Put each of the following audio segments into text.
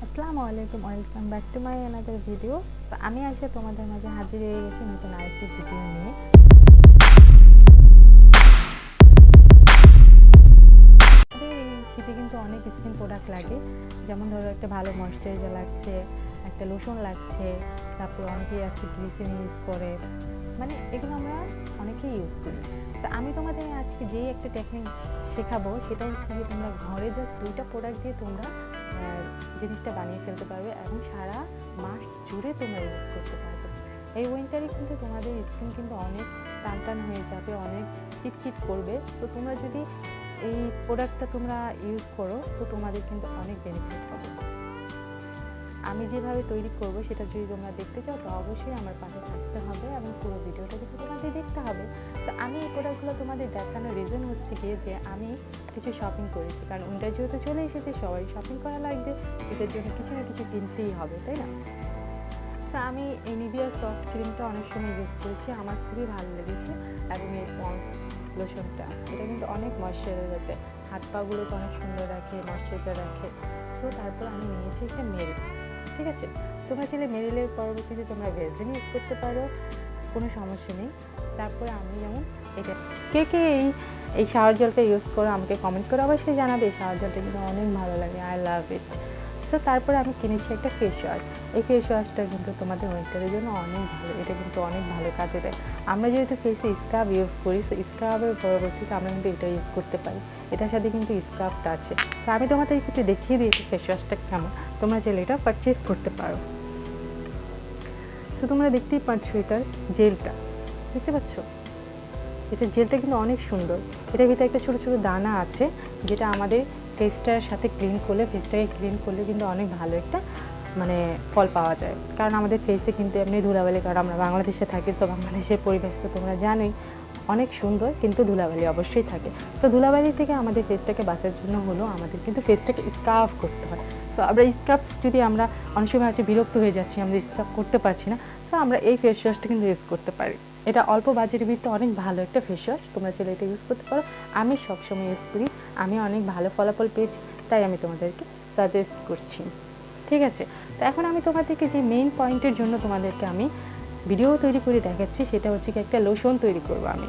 আসসালামু আলাইকুম, welcome back to my another video. তো আমি আজকে তোমাদের মাঝে হাজির হয়ে গেছি নতুন আরেকটি ভিডিও নিয়ে। আমাদের এই শীতে কিন্তু অনেক স্কিন প্রোডাক্ট লাগে, যেমন ধরো একটা ভালো ময়েশ্চারাইজার লাগছে, একটা লোশন লাগছে, তারপর অনেকেই আছে গ্লিসারিন ইউজ করে, মানে এগুলো আমরা অনেকেই ইউজ করি। তো আমি তোমাদের আজকে যেই একটা টেকনিক শেখাবো সেটা হচ্ছে যে তোমরা ঘরে যা দুইটা প্রোডাক্ট দিয়ে তোমরা জিনিসটা বানিয়ে ফেলতে পারবে এবং সারা মাস জুড়ে তোমরা ইউজ করতে পারবে। এই উইন্টারে কিন্তু তোমাদের স্কিন কিন্তু অনেক টান টান হয়ে যাবে, অনেক চিটচিট করবে। সো তোমরা যদি এই প্রোডাক্টটা তোমরা ইউজ করো, সো তোমাদের কিন্তু অনেক বেনিফিট হবে। আমি যেভাবে তৈরি করব সেটা যদি তোমরা দেখতে চাও তো অবশ্যই আমার পাশে থাকতে হবে এবং পুরো ভিডিওটা কিন্তু তোমাদের দেখতে হবে। তো আমি এই প্রোডাক্টগুলো তোমাদের দেখানোর রিজন হচ্ছে গিয়ে যে আমি কিছু শপিং করেছি, কারণ উইন্টার যেহেতু চলে এসেছে সবাই শপিং করা লাগবে, এদের জন্য কিছু না কিছু কিনতেই হবে, তাই না? তো আমি এই নিভিয়া সফট ক্রিমটা অনেক সময় ইউজ করেছি, আমার খুবই ভালো লেগেছে। এবং এই পন্স লোশনটা, এটা কিন্তু অনেক ময়েশ্চারাইজার দেয়, হাত পাগুলোকে অনেক সুন্দর রাখে, ময়েশ্চারাইজার রাখে। সো তারপর আমি নিয়েছি একটা মেরিল। ঠিক আছে, তোমরা চাইলে মেরিলের পরবর্তীতে তোমরা ভেজলিন ইউজ করতে পারো, কোনো সমস্যা নেই। তারপরে আমি যেমন এটা কে কে এই শাওয়ার জলটা ইউজ করো আমাকে কমেন্ট করে অবশ্যই জানাবে। এই শাওয়ার জলটা কিন্তু অনেক ভালো লাগে, আই লাভ ইট। সো তারপরে আমি কিনেছি একটা ফেস ওয়াশ। এই ফেস ওয়াশটা কিন্তু তোমাদের উইন্টারের জন্য অনেক ভালো, এটা কিন্তু অনেক ভালো কাজে দেয়। আমরা যেহেতু ফেসে স্ক্রাব ইউজ করি, সো স্ক্রাবের পরবর্তীতে আমরা কিন্তু এটা ইউজ করতে পারি, এটার সাথে কিন্তু স্ক্রাবটা আছে। সো আমি তোমাদের একটু দেখিয়ে দিই ফেস ওয়াশটা কেমন, তোমরা চাইলে এটা পারচেস করতে পারো। সো তোমরা দেখতেই পাচ্ছ এটার জেলটা, দেখতে পাচ্ছ এটার জেলটা কিন্তু অনেক সুন্দর। এটার ভিতরে একটা ছোটো ছোটো দানা আছে, যেটা আমাদের ফেসটার সাথে ক্লিন করলে, ফেসটাকে ক্লিন করলে কিন্তু অনেক ভালো একটা মানে ফল পাওয়া যায়। কারণ আমাদের ফেসে কিন্তু এমনি ধুলাবালি, কারণ আমরা বাংলাদেশে থাকি, সো বাংলাদেশের পরিবেশ তো তোমরা জানোই অনেক সুন্দর, কিন্তু ধুলাবালি অবশ্যই থাকে। সো ধুলাবালি থেকে আমাদের ফেসটাকে বাঁচার জন্য হলো আমাদের কিন্তু ফেসটাকে স্কার্ফ করতে হয়। সো আমরা স্কার্ফ যদি আমরা অনেক সময় আছে বিরক্ত হয়ে যাচ্ছি, আমরা স্কার্ফ করতে পারছি না, সো আমরা এই ফেস ওয়াশটা কিন্তু ইউজ করতে পারি। এটা অল্প বাজেটের ভিতরে অনেক ভালো একটা ফেস ওয়াশ, তোমরা চাইলে এটা ইউজ করতে পারো। আমি সবসময় ইউজ করি, আমি অনেক ভালো ফলাফল পেয়েছি, তাই আমি তোমাদেরকে সাজেস্ট করছি। ঠিক আছে, তো এখন আমি তোমাদেরকে যে মেইন পয়েন্টের জন্য তোমাদেরকে আমি ভিডিও তৈরি করে দেখাচ্ছি, সেটা হচ্ছে কি একটা লোশন তৈরি করবো আমি।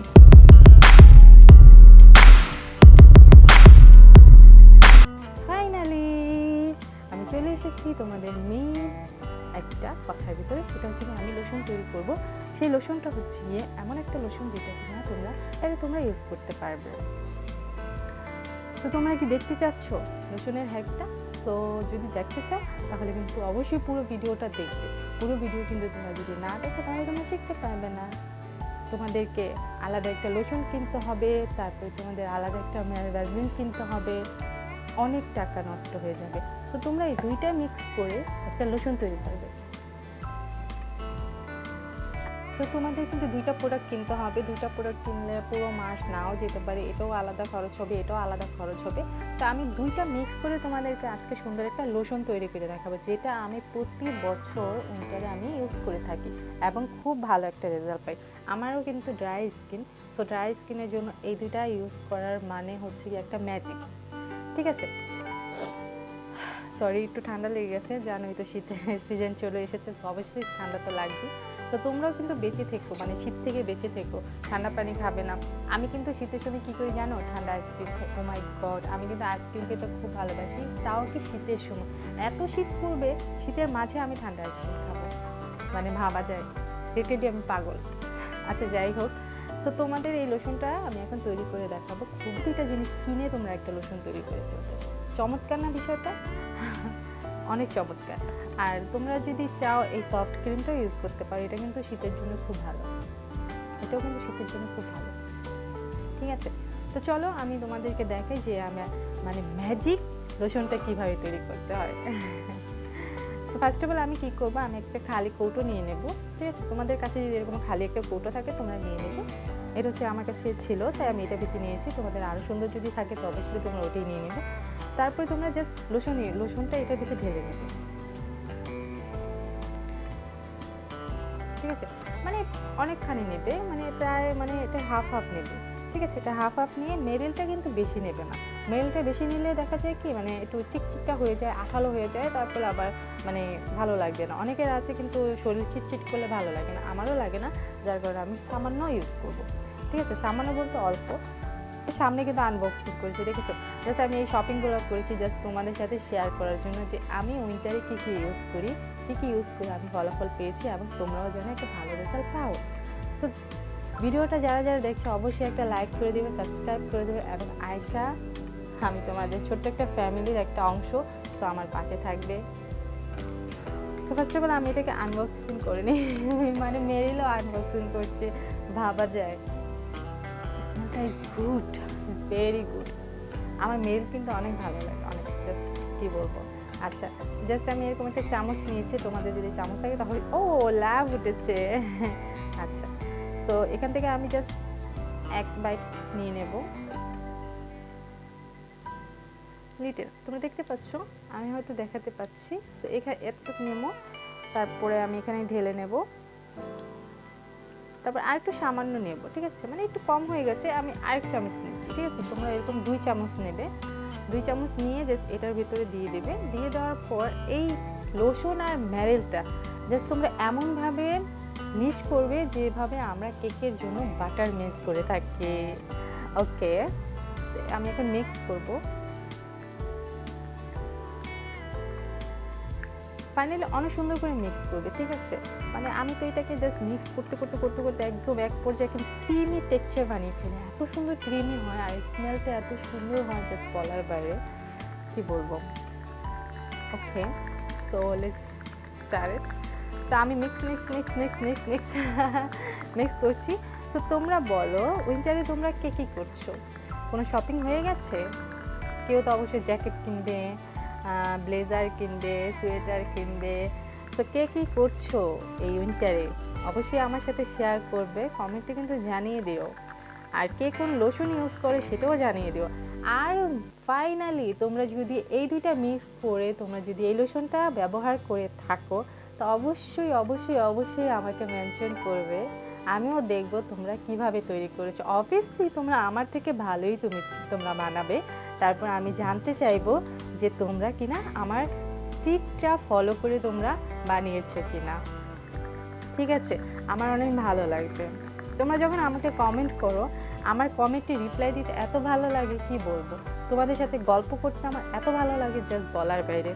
ফাইনালি আমি চলে এসেছি তোমাদের মেইন একটা কথার ভিতরে, সেটা হচ্ছে আমি লোশন তৈরি করব। সেই লোশনটা হচ্ছে গিয়ে এমন একটা লোশন যেটা কিনা তোমরা ইউজ করতে পারবে। তো তোমরা কি দেখতে চাচ্ছ লোশনের হ্যাকটা? সো যদি দেখতে চাও তাহলে কিন্তু অবশ্যই পুরো ভিডিওটা দেখবে। পুরো ভিডিও কিন্তু তোমরা যদি না দেখো তাহলে তোমরা শিখতে পারবে না। তোমাদেরকে আলাদা একটা লোশন কিনতে হবে, তারপরে তোমাদের আলাদা একটা ভ্যাসলিন কিনতে হবে, অনেক টাকা নষ্ট হয়ে যাবে। তো তোমরা এই দুইটা মিক্স করে একটা লোশন তৈরি করবে। সো তোমাদের কিন্তু দুইটা প্রোডাক্ট কিনতে হবে, দুইটা প্রোডাক্ট কিনলে পুরো মাস নাও যেতে পারে, এটাও আলাদা খরচ হবে, এটাও আলাদা খরচ হবে। তো আমি দুইটা মিক্স করে তোমাদেরকে আজকে সুন্দর একটা লোশন তৈরি করে দেখাবো, যেটা আমি প্রতি বছর উইন্টারে আমি ইউজ করে থাকি এবং খুব ভালো একটা রেজাল্ট পাই। আমারও কিন্তু ড্রাই স্কিন, সো ড্রাই স্কিনের জন্য এই দুইটা ইউজ করার মানে হচ্ছে কি একটা ম্যাজিক। ঠিক আছে, সরি একটু ঠান্ডা লেগে গেছে, জানোই তো শীতের সিজন চলে এসেছে, অবশ্যই ঠান্ডা তো লাগবে। তো তোমরাও কিন্তু বেঁচে থেকো, মানে শীত থেকে বেঁচে থেকো, ঠান্ডা পানি খাবে না। আমি কিন্তু শীতের সময় কী করি জানো? ঠান্ডা আইসক্রিম খাই। ও মাই গড, আমি কিন্তু আইসক্রিম খেতে খুব ভালোবাসি, তাও কি শীতের সময়। এত শীত পড়বে, শীতের মাঝে আমি ঠান্ডা আইসক্রিম খাবো, মানে ভাবা যায়, লিটারেলি আমি পাগল। আচ্ছা যাই হোক, সো তোমাদের এই লোশনটা আমি এখন তৈরি করে দেখাবো। খুব দুইটা জিনিস কিনে তোমরা একটা লোশন তৈরি করে ফেলবে। চমৎকার না বিষয়টা? অনেক চমৎকার। আর তোমরা যদি চাও এই সফট ক্রিমটাও ইউজ করতে পারো, এটা কিন্তু শীতের জন্য খুব ভালো, এটাও কিন্তু শীতের জন্য খুব ভালো। ঠিক আছে, তো চলো আমি তোমাদেরকে দেখাই যে আমার মানে ম্যাজিক লোশনটা কীভাবে তৈরি করতে হয়। সো ফার্স্ট অফ অল আমি কী করবো, আমি একটা খালি কৌটো নিয়ে নেব। ঠিক আছে, তোমাদের কাছে যদি এরকম খালি একটা কৌটো থাকে তোমরা নিয়ে নেবে। এটা হচ্ছে আমার কাছে ছিল, তাই আমি এটা ভিতরে নিয়েছি। তোমাদের আরও সুন্দর যদি থাকে তো অবশ্যই তোমরা ওটাই নিয়ে নেবে। তারপরে তোমরা জাস্ট লোশনটা এটার ভিতরে ঢেলে নেবে। ঠিক আছে, মানে অনেকখানি নেবে, মানে প্রায় মানে এটা হাফ হাফ নেবে। ঠিক আছে, এটা হাফ হাফ নিয়ে মেরিলটা কিন্তু বেশি নেবে না, মেলটা বেশি নিলে দেখা যায় কি মানে একটু চিকচিকটা হয়ে যায়, আঠালো হয়ে যায়, তারপরে আবার মানে ভালো লাগবে না। অনেকের আছে কিন্তু শরীর চিটচিট করলে ভালো লাগে না, আমারও লাগে না, যার কারণে আমি সামান্য ইউজ করব। ঠিক আছে, সামান্য বলতে অল্প। সামনে কিন্তু আনবক্সিং করেছি, দেখেছো? জাস্ট আমি এই শপিংগুলো করেছি জাস্ট তোমাদের সাথে শেয়ার করার জন্য যে আমি উইন্টারে কী কী ইউজ করি, আমি ফলাফল পেয়েছি এবং তোমরাও যেন একটা ভালো রেজাল্ট পাও। সো ভিডিওটা যারা যারা দেখছো অবশ্যই একটা লাইক করে দেবে, সাবস্ক্রাইব করে দেবে। এবং আয়েশা, আমি তোমাদের ছোট্ট একটা ফ্যামিলির একটা অংশ, সো আমার পাশে থাকবে। সো ফার্স্ট অফ অল আমি এটাকে আনবক্সিং করে নিই, মানে মেরিলও আনবক্সিং করছে, ভাবা যায়। স্মেলটা ইজ গুড, ভেরি গুড। আমার মেল কিন্তু অনেক ভালো লাগে, অনেক, জাস্ট কী বলবো। আচ্ছা, জাস্ট আমি এরকম একটা চামচ নিয়েছি, তোমাদের যদি চামচ থাকে তাহলে, ও লাভ উঠেছে। আচ্ছা, সো এখান থেকে আমি জাস্ট এক বাইট নিয়ে নেব, লিটল, তোমরা দেখতে পাচ্ছ, আমি হয়তো দেখাতে পাচ্ছি। সো এখানে এতটুকু নেব, তারপরে আমি এখানে ঢেলে নেব, তারপর আরেকটু সামান্য নেব। ঠিক আছে, মানে একটু কম হয়ে গেছে, আমি আরেক চামচ নিচ্ছি। ঠিক আছে, তোমরা এরকম 2 চামচ নেবে, 2 চামচ নিয়ে জাস্ট এটার ভিতরে দিয়ে দেবে। দিয়ে দেওয়ার পর এই লোশন আর ম্যারেলটা জাস্ট তোমরা এমনভাবে মিক্স করবে যেভাবে আমরা কেকের জন্য বাটার মিক্স করে থাকি। ওকে, আমি এখন মিক্স করব। ফাইনালি অনেক সুন্দর করে মিক্স করবে। ঠিক আছে, মানে আমি তো এটাকে জাস্ট মিক্স করতে করতে করতে করতে একদম এক পর্যায়ে একদম ক্রিমি টেক্সচার বানিয়ে ফেলে, এত সুন্দর ক্রিমি হয় আর স্মেলটা এত সুন্দর হয় যে বলার বাইরে, কি বলবো। ওকে, সো লেটস স্টার্ট ইট। তো আমি মিক্স করছি। তো তোমরা বলো, উইন্টারে তোমরা কে কী করছো? কোনো শপিং হয়ে গেছে? কেউ তো অবশ্যই জ্যাকেট কিনবে, ব্লেজার কিনবে, সোয়েটার কিনবে। তো কে কী করছো এই উইন্টারে? অবশ্যই আমার সাথে শেয়ার করবে, কমেন্টে কিন্তু জানিয়ে দিও। আর কে কোন লোশন ইউজ করে সেটাও জানিয়ে দিও। আর ফাইনালি তোমরা যদি এই দুইটা মিক্স করে তোমরা যদি এই লোশনটা ব্যবহার করে থাকো, তো অবশ্যই অবশ্যই অবশ্যই আমাকে মেনশন করবে, আমিও দেখব তোমরা কিভাবে তৈরি করেছো। অবভিয়াসলি তোমরা আমার থেকে ভালোই তোমরা বানাবে। তারপর আমি জানতে চাইবো যে তোমরা কিনা আমার টিপটা ফলো করে তোমরা বানিয়েছো কিনা। ঠিক আছে, আমার অনেক ভালো লাগবে তোমরা যখন আমাকে কমেন্ট করো। আমার কমেন্টে রিপ্লাই দিতে এত ভালো লাগে, কি বলবো। তোমাদের সাথে গল্প করতে আমার এত ভালো লাগে, জাস্ট বলার বাইরে।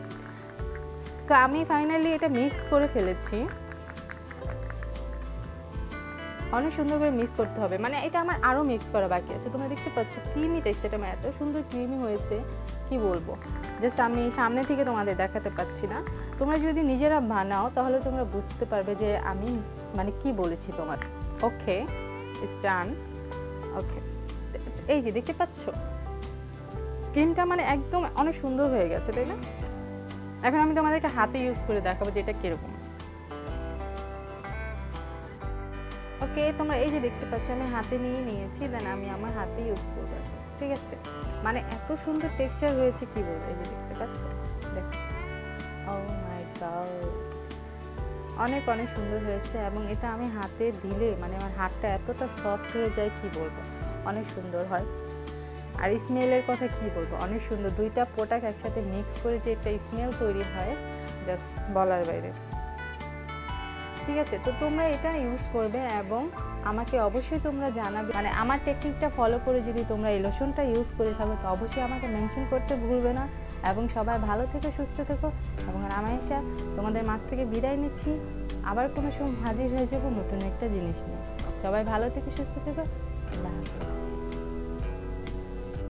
সো আমি ফাইনালি এটা মিক্স করে ফেলেছি, অনেক সুন্দর করে মিক্স করতে হবে, মানে এটা আমার আরও মিক্স করা বাকি আছে। তোমরা দেখতে পাচ্ছ ক্রিমি টেক্সচারটা আমার এত সুন্দর ক্রিমি হয়েছে, কি বলবো। জাস্ট আমি সামনে থেকে তোমাদের দেখাতে পাচ্ছি না। তোমরা যদি নিজেরা বানাও তাহলে তোমরা বুঝতে পারবে যে আমি মানে কি বলেছি তোমার। ওকে, ইটস ডান। ওকে, এই যে দেখতে পাচ্ছ ক্রিমটা মানে একদম অনেক সুন্দর হয়ে গেছে, তাই না? এখন আমি তোমাদেরকে হাতে ইউজ করে দেখাবো যে এটা কিরকম। ওকে, তোমরা এই যে দেখতে পাচ্ছ আমি হাতে নিয়ে নিয়েছি, দেন আমি আমার হাতে ইউজ করবো। ঠিক আছে, মানে এত সুন্দর টেক্সচার হয়েছে, কি বলবো। এই যে দেখতে পাচ্ছ, দেখো, ও মাই গড, অনেক অনেক সুন্দর হয়েছে। এবং এটা আমি হাতে দিলে মানে আমার হাতটা এতটা সফট হয়ে যায়, কি বলবো, অনেক সুন্দর হয়। আর স্মেলের কথা কি বলবো, অনেক সুন্দর। দুইটা প্রোডাক্ট একসাথে মিক্স করে যে একটা স্মেল তৈরি হয়, জাস্ট বলার বাইরে। ঠিক আছে, তো তোমরা এটা ইউজ করবে এবং আমাকে অবশ্যই তোমরা জানাবে, মানে আমার টেকনিকটা ফলো করে যদি তোমরা এই লোশনটা ইউজ করে থাকো তো অবশ্যই আমাকে মেনশন করতে ভুলবে না। এবং সবাই ভালো থেকো, সুস্থ থেকো। এবং আমি আয়েশা তোমাদের মাঝ থেকে বিদায় নিচ্ছি, আবার কোনো সময় হাজির হয়ে যাবো নতুন একটা জিনিস নিয়ে। সবাই ভালো থেকো, সুস্থ থেকো। আল্লাহ হাফেজ।